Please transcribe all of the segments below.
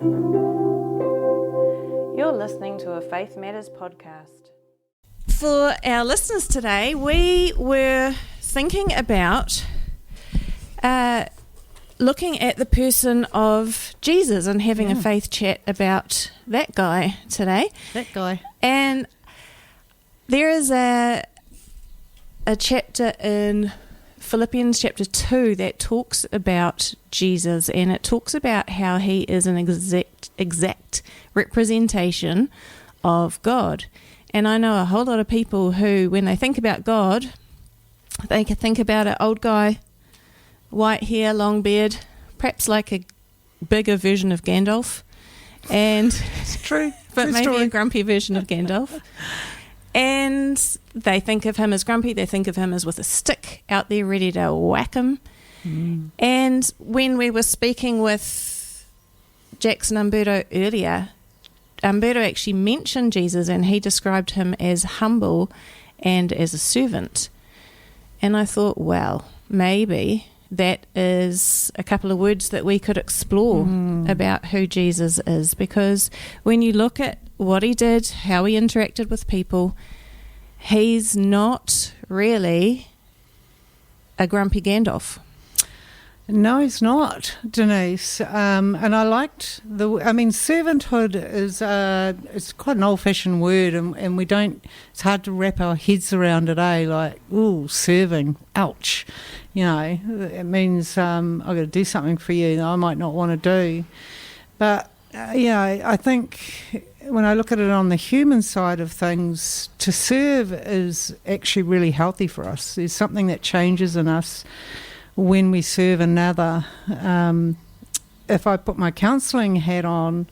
You're listening to a Faith Matters podcast. For our listeners today, we were thinking about looking at the person of Jesus and having a faith chat about that guy today. That guy. And there is a chapter in Philippians chapter 2 that talks about Jesus, and it talks about how he is an exact representation of God. And I know a whole lot of people who, when they think about God, they can think about an old guy, white hair, long beard, perhaps like a bigger version of Gandalf. And It's true. but True maybe story. a grumpy version of Gandalf. And they think of him as grumpy. They think of him as with a stick out there ready to whack him. And when we were speaking with Jackson Umberto earlier, Umberto actually mentioned Jesus and he described him as humble and as a servant. And I thought, well, maybe that is a couple of words that we could explore about who Jesus is, because when you look at what he did, how he interacted with people, he's not really a grumpy Gandalf. No, he's not, Denise. And I liked servanthood is it's quite an old-fashioned word, and we don't. It's hard to wrap our heads around it. Like, ooh, serving, ouch. You know, it means I've got to do something for you that I might not want to do. But I think when I look at it on the human side of things, to serve is actually really healthy for us. There's something that changes in us when we serve another. If I put my counselling hat on,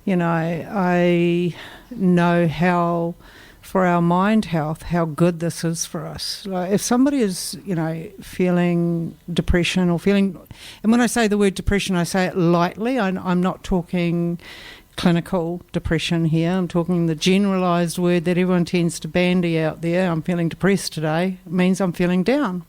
I know how, for our mind health, how good this is for us. Like if somebody is, feeling depression or feeling, and when I say the word depression, I say it lightly. I'm not talking clinical depression here. I'm talking the generalised word that everyone tends to bandy out there. I'm feeling depressed today. It means I'm feeling down.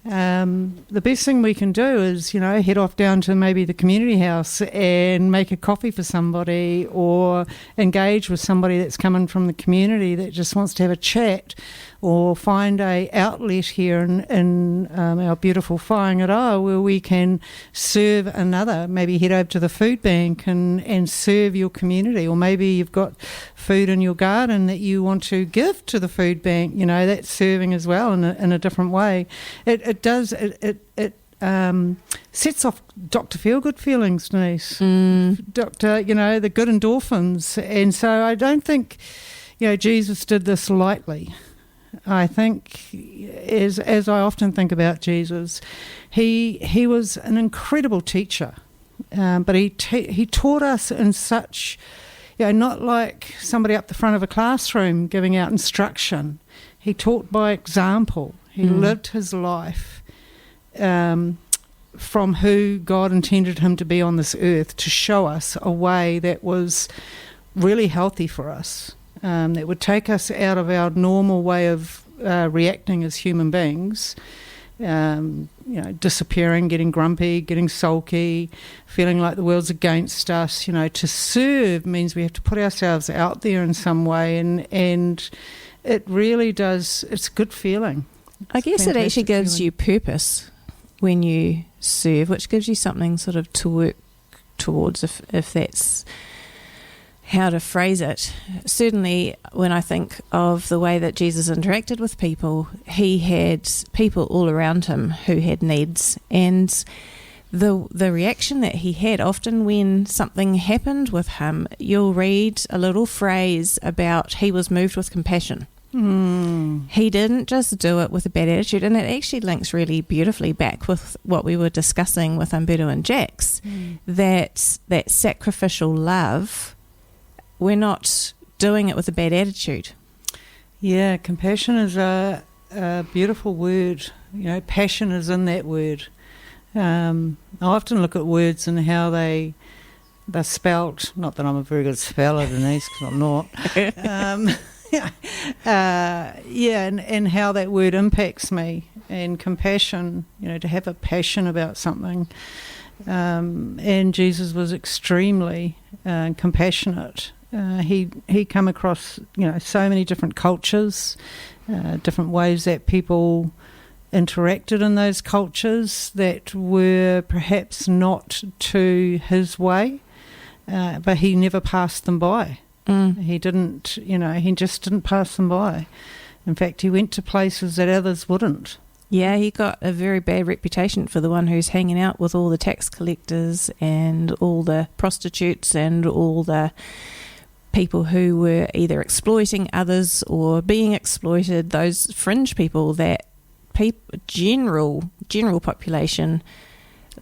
The best thing we can do is, head off down to maybe the community house and make a coffee for somebody, or engage with somebody that's coming from the community that just wants to have a chat, or find a outlet here in our beautiful Whāingaroa where we can serve another. Maybe head over to the food bank and serve your community, or maybe you've got food in your garden that you want to give to the food bank. That's serving as well in a different way. It sets off Dr. Feel-Good feelings, Denise. Doctor, the good endorphins. And so I don't think, Jesus did this lightly. I think, as I often think about Jesus, he was an incredible teacher, but he taught us in such, not like somebody up the front of a classroom giving out instruction. He taught by example. He lived his life from who God intended him to be on this earth, to show us a way that was really healthy for us, that would take us out of our normal way of reacting as human beings, disappearing, getting grumpy, getting sulky, feeling like the world's against us. To serve means we have to put ourselves out there in some way, and it really does. It's a good feeling. I guess it actually gives you purpose when you serve, which gives you something sort of to work towards, if that's how to phrase it. Certainly when I think of the way that Jesus interacted with people, he had people all around him who had needs, and the reaction that he had, often when something happened with him, you'll read a little phrase about he was moved with compassion. He didn't just do it with a bad attitude, and it actually links really beautifully back with what we were discussing with Umberto and Jax, that sacrificial love, we're not doing it with a bad attitude. Yeah, compassion is a beautiful word. Passion is in that word. I often look at words and how they're spelt. Not that I'm a very good speller, Denise, because I'm not. And how that word impacts me. And compassion, to have a passion about something And Jesus was extremely compassionate. He come across, so many different cultures, different ways that people interacted in those cultures that were perhaps not to his way, but he never passed them by. He didn't, he just didn't pass them by. In fact, he went to places that others wouldn't. Yeah, he got a very bad reputation for the one who's hanging out with all the tax collectors and all the prostitutes and all the people who were either exploiting others or being exploited, those fringe people that general population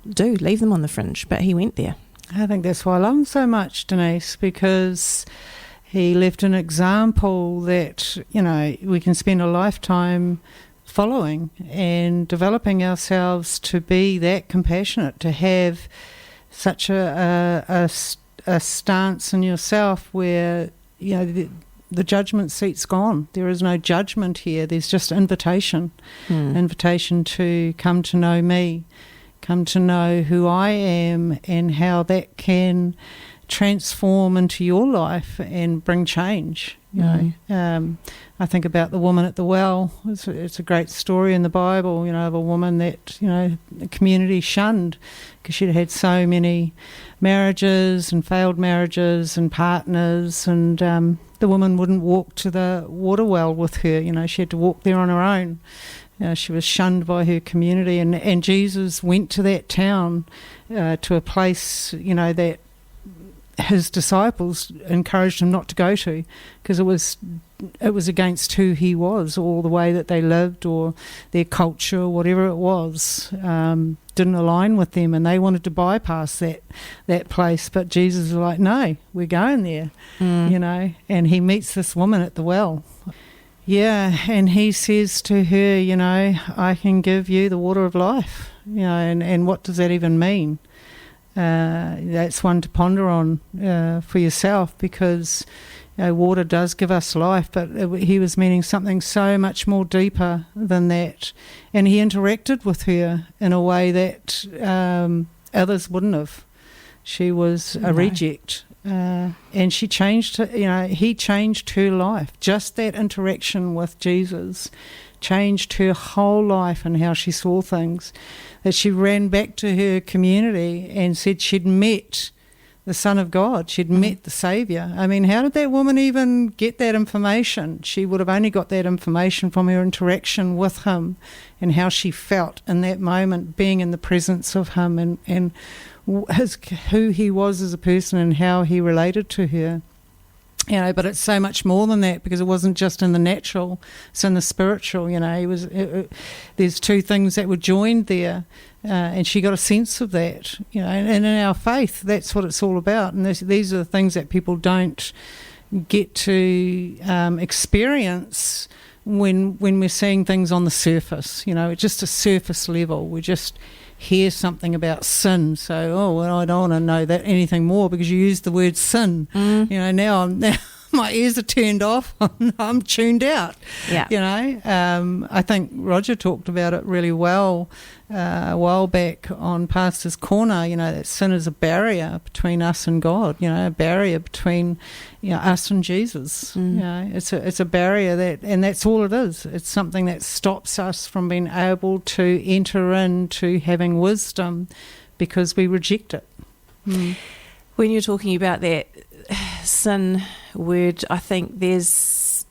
do leave them on the fringe, but he went there. I think that's why I love him so much, Denise, because he left an example that, we can spend a lifetime following and developing ourselves to be that compassionate, to have such a stance in yourself where, the judgment seat's gone. There is no judgment here. There's just invitation. Invitation to come to know me, come to know who I am and how that can transform into your life and bring change. I think about the woman at the well. It's a great story in the Bible, of a woman that, the community shunned because she'd had so many marriages and failed marriages and partners, and the woman wouldn't walk to the water well with her. She had to walk there on her own. She was shunned by her community, and Jesus went to that town, to a place, that his disciples encouraged him not to go to, because it was against who he was, or the way that they lived, or their culture, or whatever it was, didn't align with them, and they wanted to bypass that place. But Jesus was like, no, we're going there, and he meets this woman at the well. Yeah, and he says to her, I can give you the water of life, and what does that even mean? That's one to ponder on for yourself, because water does give us life, but he was meaning something so much more deeper than that. And he interacted with her in a way that others wouldn't have. She was a reject, and she changed, he changed her life. Just that interaction with Jesus changed her whole life and how she saw things, that she ran back to her community and said she'd met the Son of God, she'd met the Saviour. I mean, how did that woman even get that information? She would have only got that information from her interaction with him and how she felt in that moment, being in the presence of him, and who he was as a person and how he related to her. But it's so much more than that, because it wasn't just in the natural, it's in the spiritual. There's two things that were joined there, and she got a sense of that. And in our faith, that's what it's all about. And these are the things that people don't get to experience when we're seeing things on the surface. It's just a surface level. We just hear something about sin, so I don't want to know that anything more because you used the word sin. Now my ears are turned off. I'm tuned out. I think Roger talked about it really well a while back on Pastor's Corner. That sin is a barrier between us and God. A barrier between us and Jesus. It's a barrier and that's all it is. It's something that stops us from being able to enter into having wisdom because we reject it. When you're talking about that sin word, I think there's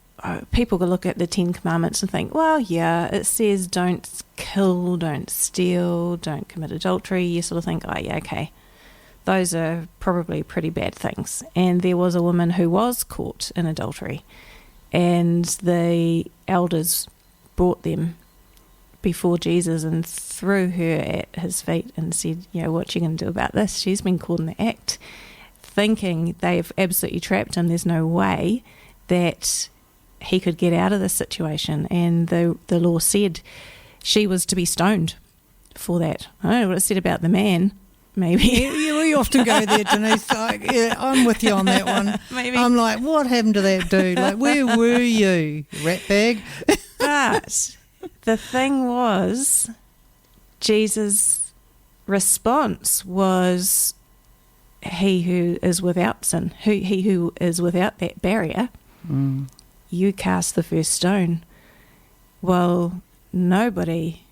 people can look at the 10 Commandments and think, well, yeah, it says don't kill, don't steal, don't commit adultery. You sort of think, oh, yeah, okay, those are probably pretty bad things. And there was a woman who was caught in adultery, and the elders brought them before Jesus and threw her at his feet and said, what you going to do about this? She's been caught in the act, thinking they've absolutely trapped him. There's no way that he could get out of this situation. And the law said she was to be stoned for that. I don't know what it said about the man, maybe. We often go there, Denise. I'm with you on that one. Maybe. I'm like, what happened to that dude? Like, where were you, ratbag? But the thing was, Jesus response was, he who is without sin, he who is without that barrier, you cast the first stone. Well, nobody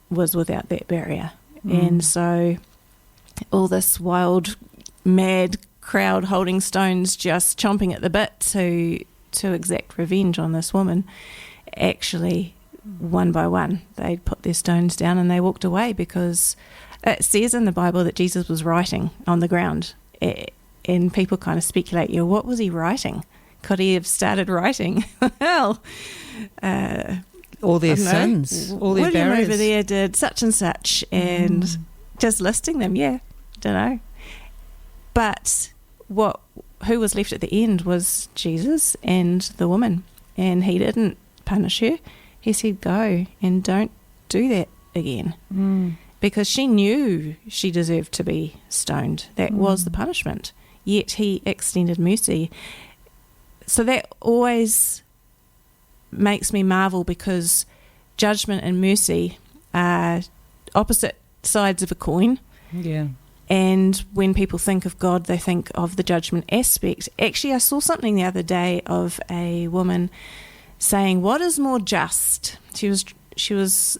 was without that barrier. And so all this wild, mad crowd holding stones, just chomping at the bit to exact revenge on this woman, actually, one by one, they put their stones down and they walked away, because it says in the Bible that Jesus was writing on the ground. And people kind of speculate, what was he writing? Could he have started writing? Well, all their sins, all their William barriers. over there did such and such, and just listing them, don't know. But who was left at the end was Jesus and the woman, and he didn't punish her. He said, go and don't do that again, because she knew she deserved to be stoned. That was the punishment, yet he extended mercy. So that always makes me marvel, because judgment and mercy are opposite sides of a coin. Yeah. And when people think of God, they think of the judgment aspect. Actually, I saw something the other day of a woman saying, what is more just? She was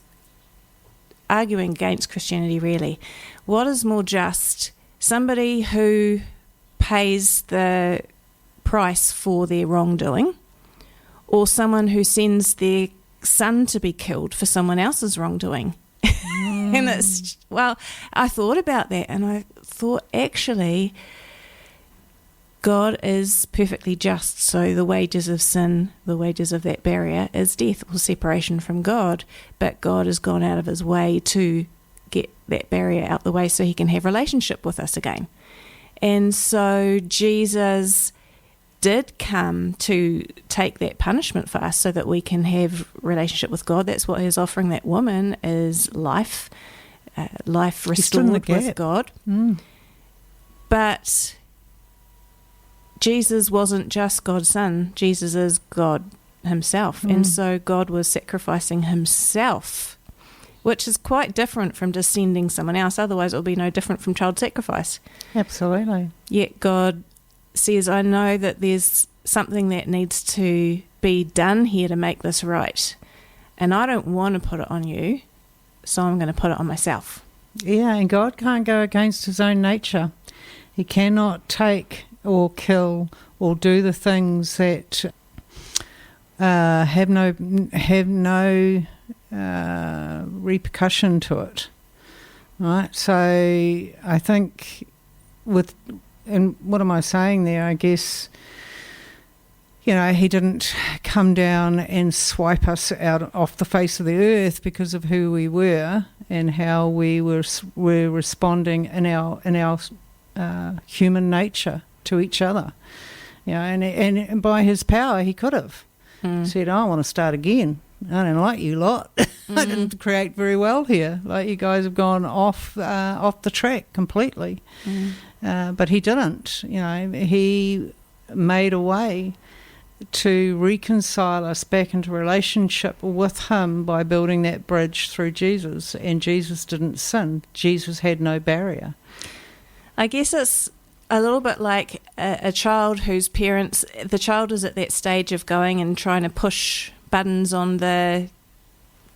arguing against Christianity, really. What is more just? Somebody who pays the price for their wrongdoing, or someone who sends their son to be killed for someone else's wrongdoing? And I thought about that, and I thought, actually, God is perfectly just. So the wages of sin, the wages of that barrier, is death or separation from God. But God has gone out of his way to get that barrier out the way so he can have relationship with us again. And so Jesus did come to take that punishment for us so that we can have relationship with God. That's what he's offering that woman, is life restored with God. But Jesus wasn't just God's son. Jesus is God himself. And so God was sacrificing himself, which is quite different from just sending someone else. Otherwise it will be no different from child sacrifice. Absolutely. Yet God says, I know that there's something that needs to be done here to make this right, and I don't want to put it on you, so I'm going to put it on myself. Yeah, and God can't go against his own nature. He cannot take or kill or do the things that have no repercussion to it. Right? So I think and what am I saying there? I guess, he didn't come down and swipe us out off the face of the earth because of who we were and how we were responding in our human nature to each other. And by his power, he could have said, I want to start again. I don't like you lot. I didn't create very well here. Like, you guys have gone off the track completely. But he didn't. He made a way to reconcile us back into relationship with him by building that bridge through Jesus. And Jesus didn't sin. Jesus had no barrier. I guess it's a little bit like a child whose parents, the child is at that stage of going and trying to push buttons on the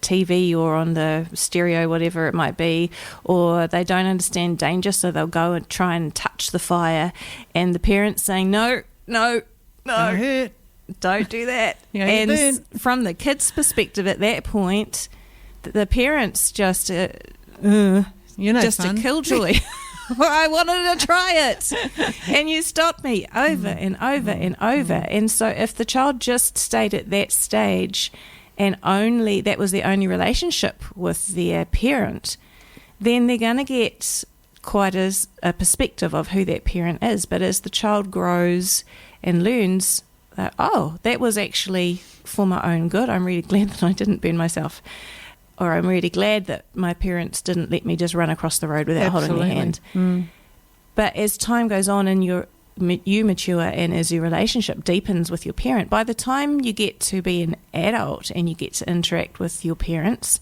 TV or on the stereo, whatever it might be, or they don't understand danger, so they'll go and try and touch the fire, and the parents saying, no, don't do that. And from the kid's perspective at that point, the parents just a killjoy. I wanted to try it, and you stopped me over and over and over. And so if the child just stayed at that stage and only that was their only relationship with their parent, then they're going to get quite a perspective of who that parent is. But as the child grows and learns, that was actually for my own good. I'm really glad that I didn't burn myself. Or I'm really glad that my parents didn't let me just run across the road without holding their hand. But as time goes on and you mature, and as your relationship deepens with your parent, by the time you get to be an adult and you get to interact with your parents,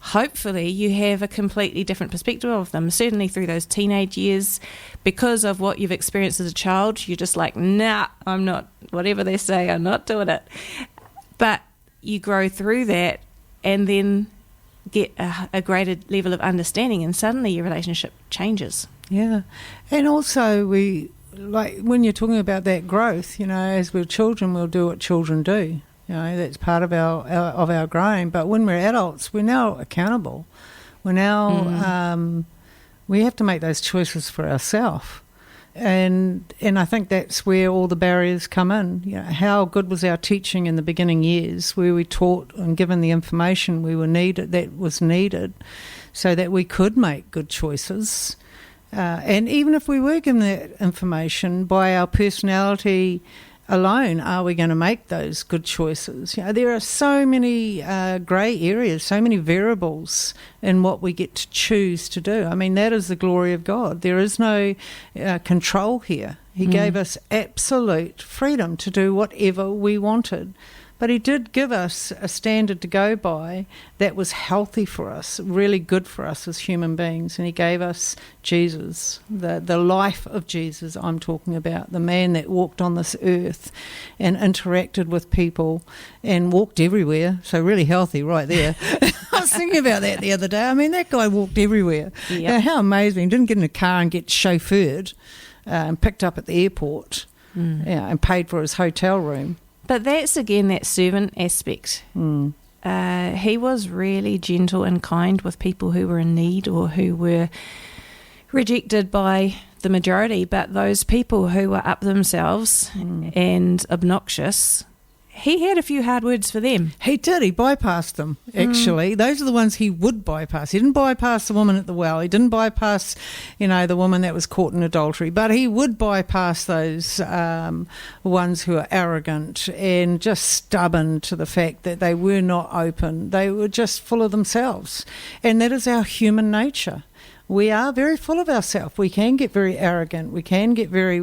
hopefully you have a completely different perspective of them. Certainly through those teenage years, because of what you've experienced as a child, you're just like, nah, I'm not, whatever they say, I'm not doing it. But you grow through that and then get a greater level of understanding, and suddenly your relationship changes. Yeah. And also like when you're talking about that growth, as we're children, we'll do what children do. That's part of our growing. But when we're adults, we're now accountable. We're now we have to make those choices for ourselves. And I think that's where all the barriers come in. How good was our teaching in the beginning years, where we taught and given the information that was needed, so that we could make good choices. And even if we were given that information, by our personality alone, are we going to make those good choices? There are so many grey areas, so many variables in what we get to choose to do. I mean, that is the glory of God. There is no control here. He gave us absolute freedom to do whatever we wanted. But he did give us a standard to go by that was healthy for us, really good for us as human beings. And he gave us Jesus, the life of Jesus I'm talking about, the man that walked on this earth and interacted with people and walked everywhere. So really healthy right there. I was thinking about that the other day. I mean, that guy walked everywhere. Yep. How amazing. He didn't get in a car and get chauffeured and picked up at the airport and paid for his hotel room. But that's, again, that servant aspect. He was really gentle and kind with people who were in need or who were rejected by the majority. But those people who were up themselves and obnoxious, he had a few hard words for them. He did. He bypassed them, actually. Those are the ones he would bypass. He didn't bypass the woman at the well. He didn't bypass, the woman that was caught in adultery. But he would bypass those ones who are arrogant and just stubborn to the fact that they were not open. They were just full of themselves. And that is our human nature. We are very full of ourselves. We can get very arrogant. We can get very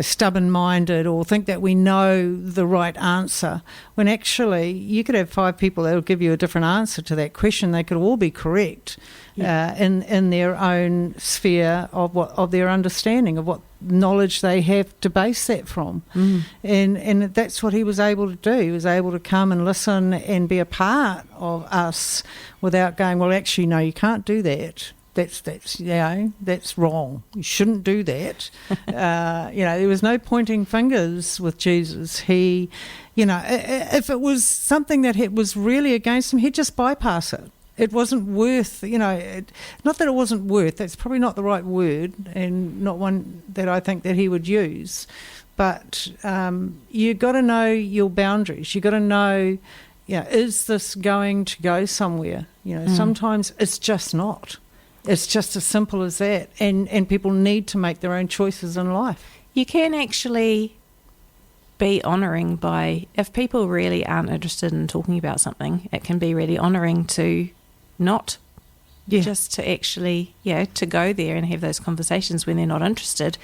stubborn-minded, or think that we know the right answer, when actually you could have 5 people that will give you a different answer to that question. They could all be correct in their own sphere of their understanding of what knowledge they have to base that from. And that's what he was able to do. He was able to come and listen and be a part of us without going, well, actually, no, you can't do that. That's wrong. You shouldn't do that. There was no pointing fingers with Jesus. He, if it was something that was really against him, he'd just bypass it. It wasn't worth, not that it wasn't worth, that's probably not the right word, and not one that I think that he would use. But you've got to know your boundaries. You've got to know, is this going to go somewhere? Sometimes it's just not. It's just as simple as that. And people need to make their own choices in life. You can actually be honouring by, if people really aren't interested in talking about something, it can be really honouring to not just to actually, to go there and have those conversations when they're not interested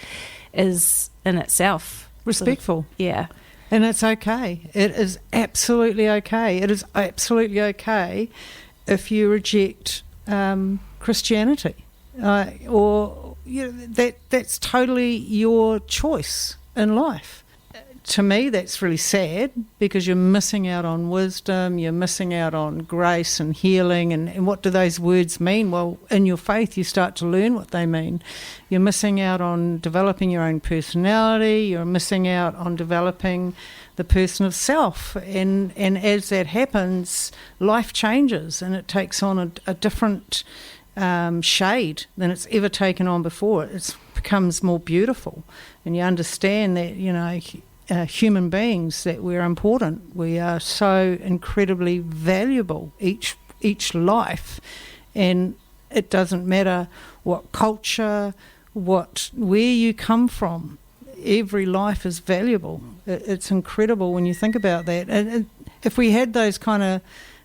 is in itself respectful. Yeah. And it's okay. It is absolutely okay. It is absolutely okay if you reject Christianity, that's totally your choice in life. To me, that's really sad, because you're missing out on wisdom, you're missing out on grace and healing. And what do those words mean? Well, in your faith, you start to learn what they mean. You're missing out on developing your own personality. You're missing out on developing the person of self. And as that happens, life changes and it takes on a different shade than it's ever taken on before. It becomes more beautiful, and you understand that, human beings, that we're important. We are so incredibly valuable, each life, and it doesn't matter what culture, where you come from. Every life is valuable. It's incredible when you think about that. And if we had those kind of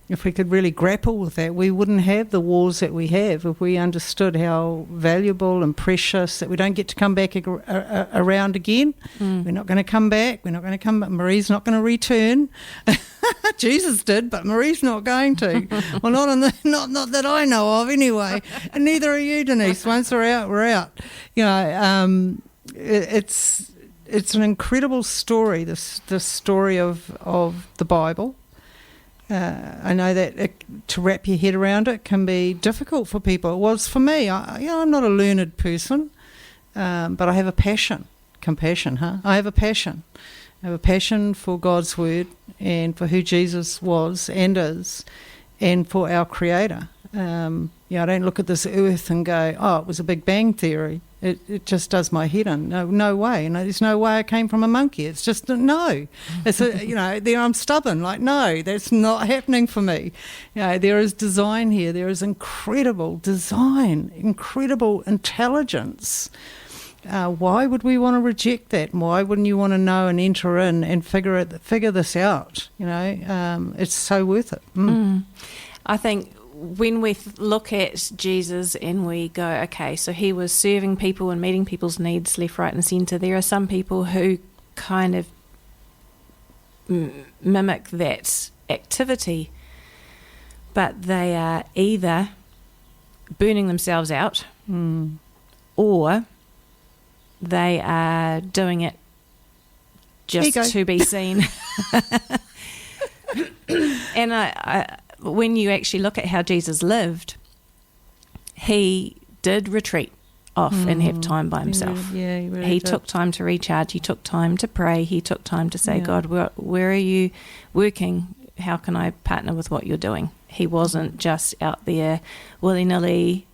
if we could really grapple with that, we wouldn't have the wars that we have. If we understood how valuable and precious that we don't get to come back around again. We're not going to come back. We're not going to come back. Maree's not going to return. Jesus did, but Maree's not going to. Well, not that I know of anyway. And neither are you, Denise. Once we're out, we're out. It's an incredible story. This story of the Bible. I know that to wrap your head around it can be difficult for people. It was for me. I'm not a learned person, but I have a passion. Compassion, huh? I have a passion. I have a passion for God's word and for who Jesus was and is, and for our Creator. I don't look at this earth and go, oh, it was a Big Bang Theory. It just does my head in. No way. There's no way I came from a monkey. It's just no. It's there I'm stubborn. Like, no, that's not happening for me. There is design here. There is incredible design, incredible intelligence. Why would we want to reject that? Why wouldn't you want to know and enter in and figure this out? It's so worth it. I think when we look at Jesus and we go, okay, so he was serving people and meeting people's needs left, right and centre, there are some people who kind of mimic that activity, but they are either burning themselves out or they are doing it just to be seen. And I when you actually look at how Jesus lived, he did retreat off and have time by himself. He really he did. took time to recharge. He took time to pray. He took time to say, God, where are you working? How can I partner with what you're doing? He wasn't just out there willy-nilly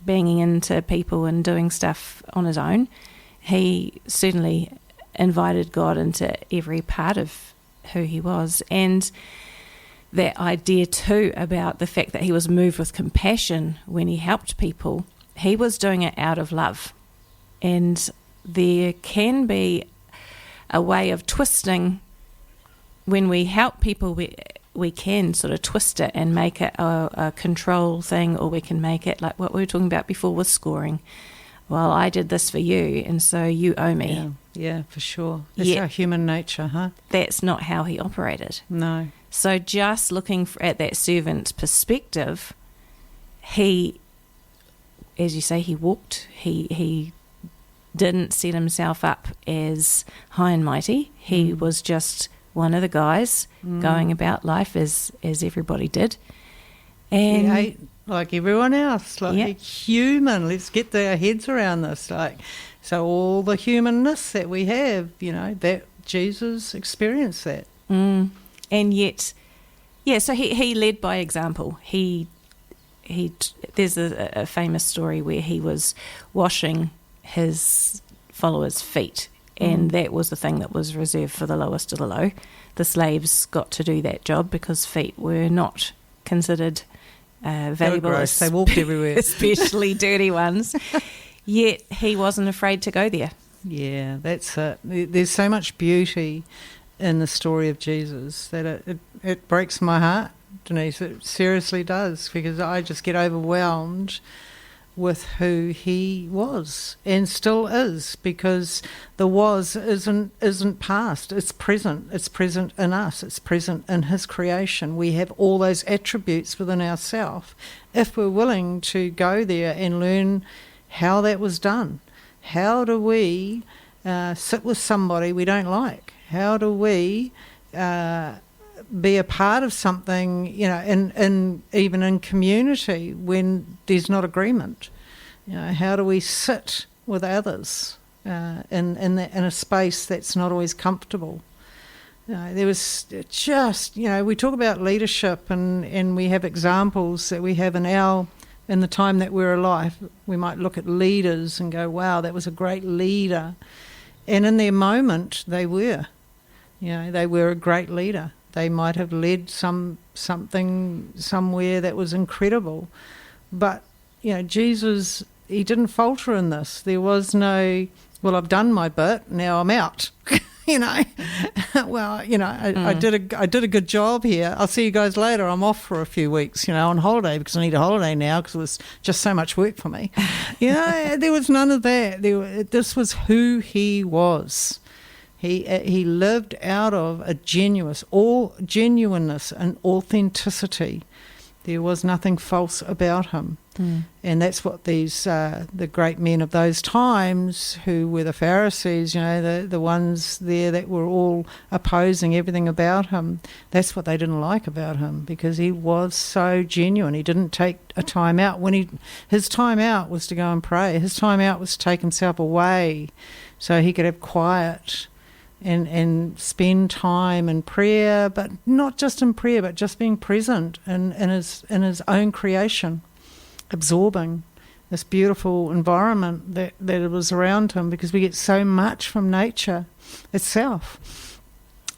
banging into people and doing stuff on his own. He certainly invited God into every part of who he was. And that idea too about the fact that he was moved with compassion when he helped people, he was doing it out of love. And there can be a way of twisting when we help people. We can sort of twist it and make it a control thing, or we can make it like what we were talking about before with scoring. Well, I did this for you, and so you owe me. Yeah, for sure. That's our human nature, huh? That's not how he operated. No. So just looking at that servant's perspective, he, as you say, he walked. He didn't set himself up as high and mighty. He was just one of the guys going about life as everybody did. And he ate like everyone else, like human. Let's get our heads around this. So all the humanness that we have, that Jesus experienced that. And yet, so he led by example. He there's a famous story where he was washing his followers' feet, and that was the thing that was reserved for the lowest of the low. The slaves got to do that job because feet were not considered valuable. They walked everywhere. Especially dirty ones. Yet he wasn't afraid to go there. Yeah, that's it. There's so much beauty in the story of Jesus that it breaks my heart, Denise. It seriously does, because I just get overwhelmed with who he was and still is, because the was isn't past, it's present. It's present in us, it's present in his creation. We have all those attributes within ourselves if we're willing to go there and learn how that was done. How do we sit with somebody we don't like? How do we be a part of something, in even in community when there's not agreement? How do we sit with others in a space that's not always comfortable? There was just, we talk about leadership and we have examples that we have in the time that we're alive. We might look at leaders and go, wow, that was a great leader. And in their moment, they were. They were a great leader. They might have led something somewhere that was incredible. But, Jesus, he didn't falter in this. There was no, well, I've done my bit, now I'm out. Well, I did a good job here. I'll see you guys later. I'm off for a few weeks, on holiday, because I need a holiday now because it was just so much work for me. There was none of that. This was who he was. He lived out of all genuineness and authenticity. There was nothing false about him. And that's what these the great men of those times, who were the Pharisees, the ones there that were all opposing everything about him, that's what they didn't like about him, because he was so genuine. He didn't take a time out. His time out was to go and pray. His time out was to take himself away so he could have quiet and spend time in prayer, but not just in prayer, but just being present in his own creation, absorbing this beautiful environment that was around him, because we get so much from nature itself.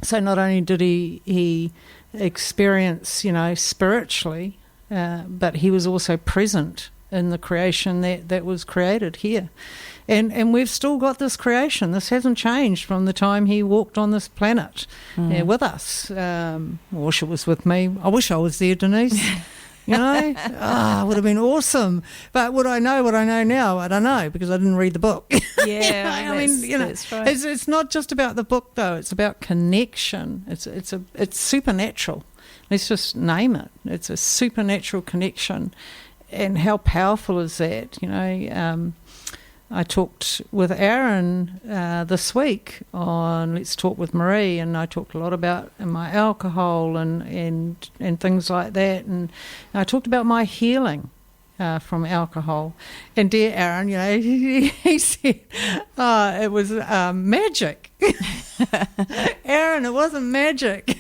So not only did he experience, spiritually, but he was also present in the creation that was created here. And we've still got this creation. This hasn't changed from the time he walked on this planet with us. I wish it was with me. I wish I was there, Denise. It would have been awesome. But would I know what I know now? I don't know, because I didn't read the book. Yeah, that's right. It's not just about the book, though. It's about connection. It's supernatural. Let's just name it. It's a supernatural connection. And how powerful is that? I talked with Aaron this week on Let's Talk with Maree, and I talked a lot about my alcohol and things like that, and I talked about my healing from alcohol. And dear Aaron, he said, it was magic. Aaron, it wasn't magic.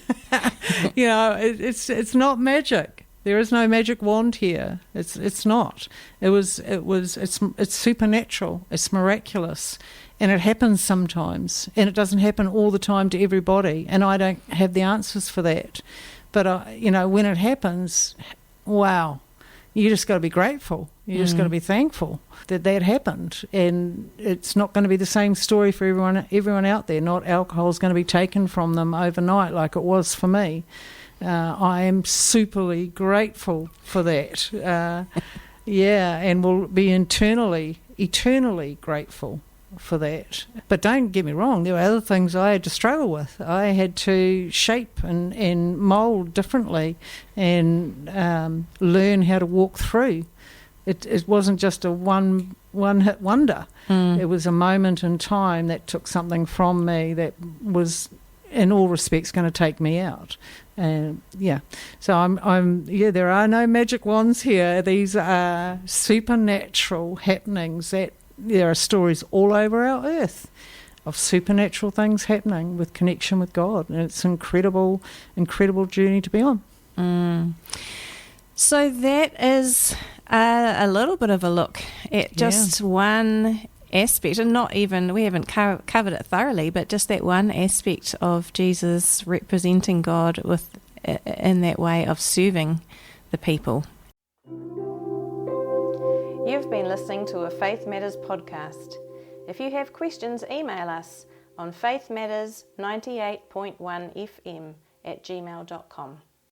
It's not magic. There is no magic wand here. It's not. It's supernatural. It's miraculous, and it happens sometimes, and it doesn't happen all the time to everybody. And I don't have the answers for that. But when it happens, wow, you just got to be grateful. You just got to be thankful that happened. And it's not going to be the same story for everyone out there. Not alcohol is going to be taken from them overnight like it was for me. I am superly grateful for that. And will be eternally grateful for that. But don't get me wrong, there were other things I had to struggle with. I had to shape and mould differently and learn how to walk through. It wasn't just a one-hit wonder. It was a moment in time that took something from me that was, in all respects, going to take me out. So I'm there are no magic wands here. These are supernatural happenings. That there are stories all over our earth of supernatural things happening with connection with God, and it's an incredible journey to be on. So that is a little bit of a look at just one aspect, and we haven't covered it thoroughly, but just that one aspect of Jesus representing God in that way of serving the people. You've been listening to a Faith Matters podcast. If you have questions, email us on faithmatters98.1fm@gmail.com.